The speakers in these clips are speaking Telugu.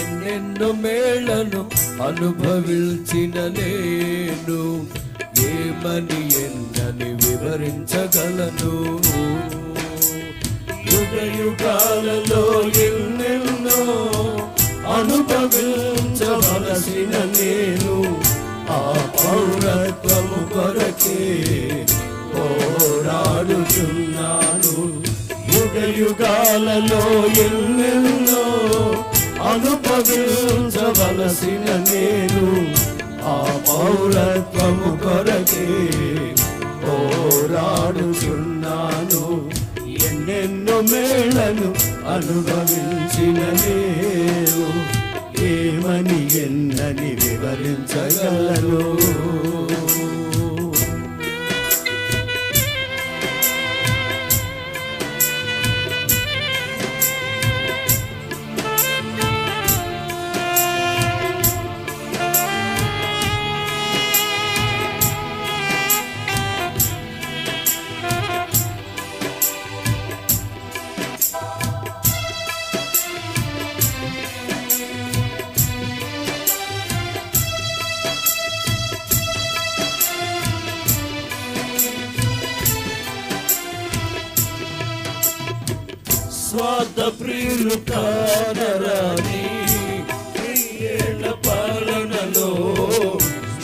ఎన్నెన్నో మేళ్లను అనుభవించిన నేను ఏమని ఎన్నని వివరించగలను. యుగ యుగాలలో ఎన్నెన్నో అనుభవించవలసిన నేను ఆ పౌరత్వము కొరకే పోరాడుచున్నాను. యుగ యుగాలలో ఎన్నెన్నో అనుభవించవలసిన నేను ఆ పౌరత్వము కొరకే పోరాడుచున్నాను. ఎన్నెన్నో మేళ్లను అనుభవించిన నేను ఏమని ఎన్నని వివరించగలను. స్వార్థ ప్రియులు కానరాని ఏళ్ల పాలనలో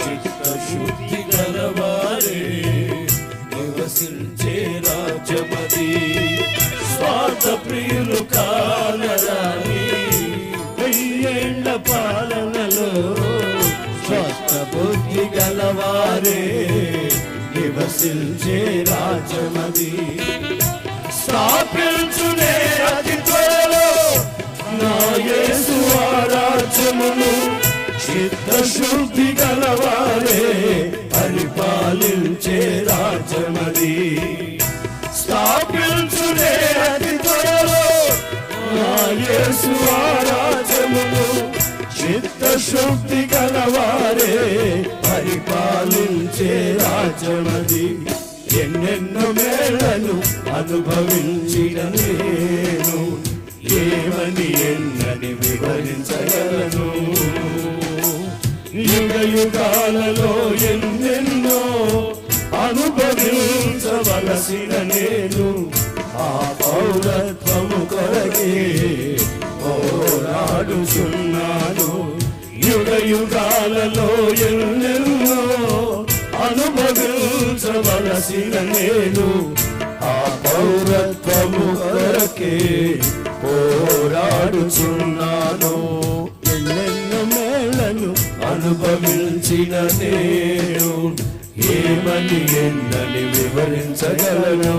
చిత్తశుద్ధి గలవారే నివసించే రాజ్యమది. స్వార్థ ప్రియులు కానరాని ఏళ్ల పాలనలో స్వార్థ బుద్ధి గలవారే నివసించే రాజ్యమది. స్థాపించునే అతి త్వరలో నా యేసు రాజ్యమును చిత్తశుద్ధి గలవారే పరిపాలించే రాజ్యమది. స్థాపించునే అతి త్వరలో నా యేసు రాజ్యమును చిత్తశుద్ధి గలవారే పరిపాలించే రాజ్యమది. ఎన్నెన్నో మేళ్లను అనుభవించిన నేను ఏమని ఎన్నని వివరించగలను. యుగ యుగాలలో ఎన్నెన్నో అనుభవించవలసిన నేను ఆ పౌరత్వము కొరకే పోరాడుచున్నాను. యుగ యుగాలలో ఎన్నెన్నో అనుభవించవలసిన నేను ఆ పౌరత్వము కొరకే పోరాడుచున్నాను. ఎన్నెన్నో మేళ్లను అనుభవించిన నేను ఏమని ఎన్నని వివరించగలను.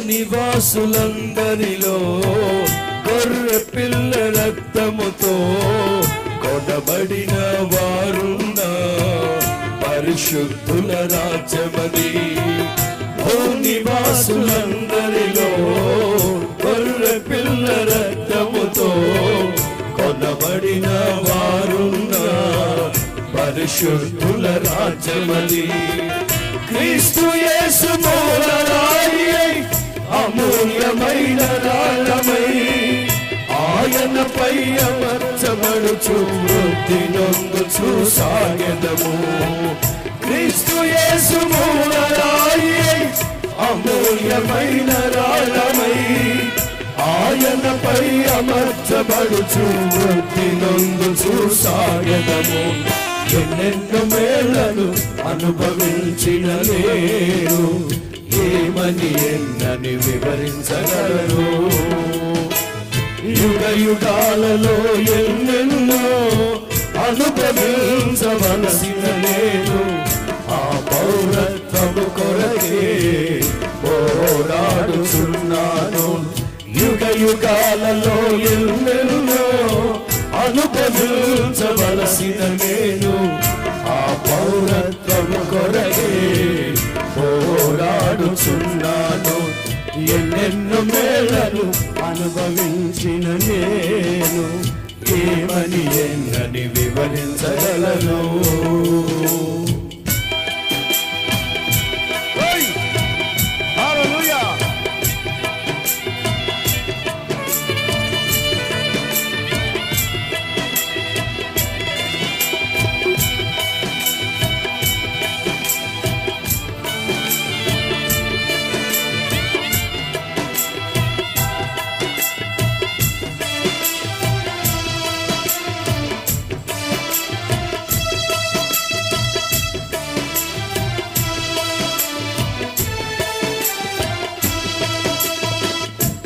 నివాసులందరిలో గొర్రె పిల్ల రక్తముతో కొనబడిన వారున్న పరిశుద్ధుల రాజ్యమది. నివాసులందరిలో గొర్రె పిల్ల రక్తముతో కొనబడిన వారున్న పరిశుద్ధుల రాజ్యమది. క్రీస్తు యేసు మూలరాయి అమూల్యమైన రాళ్ళమై ఆయనపై అమర్చబడుచు వృద్ధి నొందుచు సాగెదము. క్రీస్తు యేసు మూలరాయి అమూల్యమైన రాళ్ళమై ఆయనపై అమర్చబడుచు వృద్ధి నొందుచు సాగెదము. ఎన్నెన్నో మేళ్లను అనుభవించిన నేను ఏమని ఎన్నని వివరించగలను. యుగ యుగాలలో ఎన్నెన్నో అనుభవించవలసిన అనుభవించవలసిన నేను ఆ పౌరత్వము కొరకే పోరాడుచున్నాను. యుగ యుగాలలో ఎన్నెన్నో అనుభవించవలసిన నేను ఆ పౌరత్వము కొరకే పోరాడుచున్నాను. ఎన్నెన్నో మేళను అనుభవించిన నేను ఏమని ఎన్నని వివరించగలను.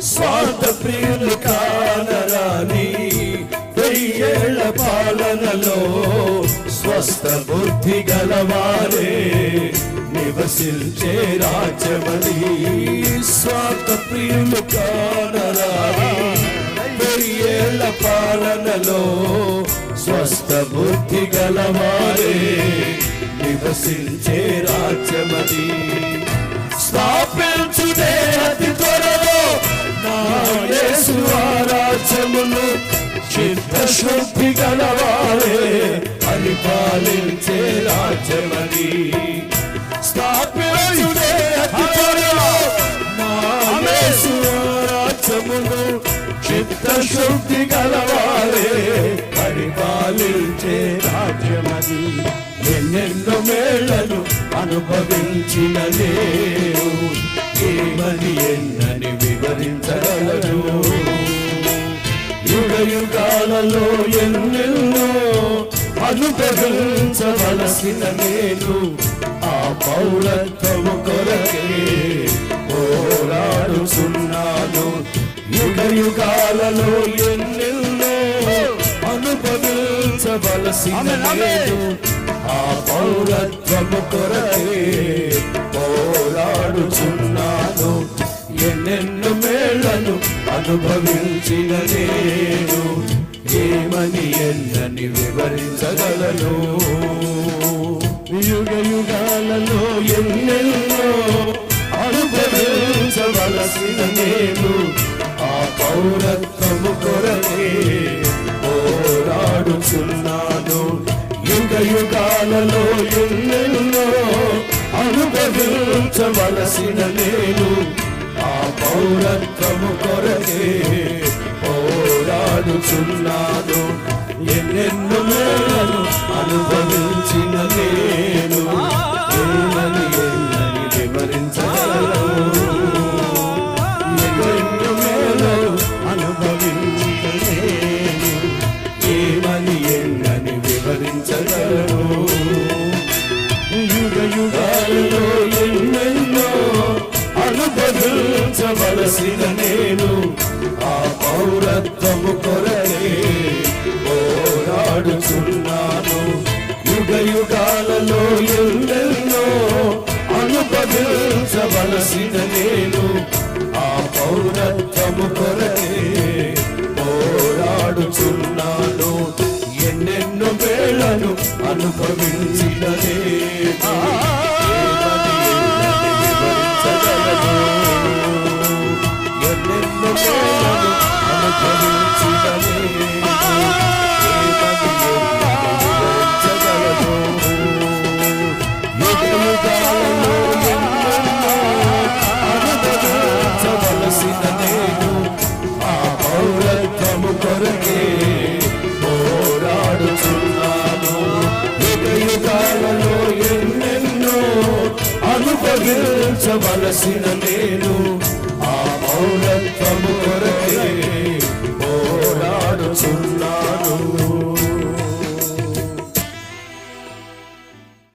స్వార్థ ప్రియులు కానరాని వెయ్యేళ్ల పాలనలో స్వస్థ బుద్ధి గలవారే నివసించే రాజ్యమది. స్వార్థ ప్రియులు కానరాని వెయ్యేళ్ల పాలనలో స్వస్థ బుద్ధి గలవారే నివసించే రాజ్యమది. స్థాపించునే అతి త్వరలో నా యేసు రాజ్యమును చిత్తశుద్ధి గలవారే పరిపాలించే రాజ్యమది. స్థాపించునే అతి త్వరలో నా యేసు రాజ్యమును చిత్తశుద్ధి గలవారే పరిపాలించే రాజ్యమది. ఎన్నెన్నో మేళ్లను అనుభవించిన నేను ఏమని ఎన్నని వివరించగలను. యుగ యుగాలలో ఎన్నెన్నో అనుభవించవలసిన నేను ఆ పౌరత్వము కొరకే పోరాడుచున్నాను. యుగ యుగాలలో ఎన్నెన్నో అనుభవించవలసిన నేను ఆ పౌరత్వము కొరకే పోరాడుచున్నాను. ఎన్నెన్నో మేళ్లను అనుభవించిన నేను ఏమని ఎన్నని వివరించగలను. యుగ యుగాలలో ఎన్నెన్నో అనుభవించవలసిన నేను ఆ పౌరత్వము కొరకే పోరాడుచున్నాను. యుగ యుగాలలో ఎన్నెన్నో అనుభవించవలసిన నేను ఆ పౌరత్వము కొరకే పోరాడుచున్నాను. ఎన్నెన్నో మేళ్లను అనుభవించిన నేను ఏమని ఎన్నని వివరించగలను. ఎన్నెన్నో మేళ్లను అనుభవించిన నేను ఏమని ఎన్నని వివరించగలను. యుగ యుగాలలో ఎన్నెన్నో అనుభవించవలసిన నేను ఆ పౌరత్వము కొరకే పోరాడుచున్నాను. యుగ యుగాలలో ఎన్నెన్నో అనుభవించవలసిన నేను ఆ పౌరత్వము కొరకే పోరాడుచున్నాను. ఎన్నెన్నో వేళను అనుభవించిన నేను ఎన్నెన్నో వేళను అనుభవించిన అనుభవించవలసిన నేను ఆ పౌరత్వము కొరకే పోరాడుచున్నాను. యుగ యుగాలలో ఎన్నెన్నో అనుభవించవలసిన నేను ఆ పౌరత్వము కొరకే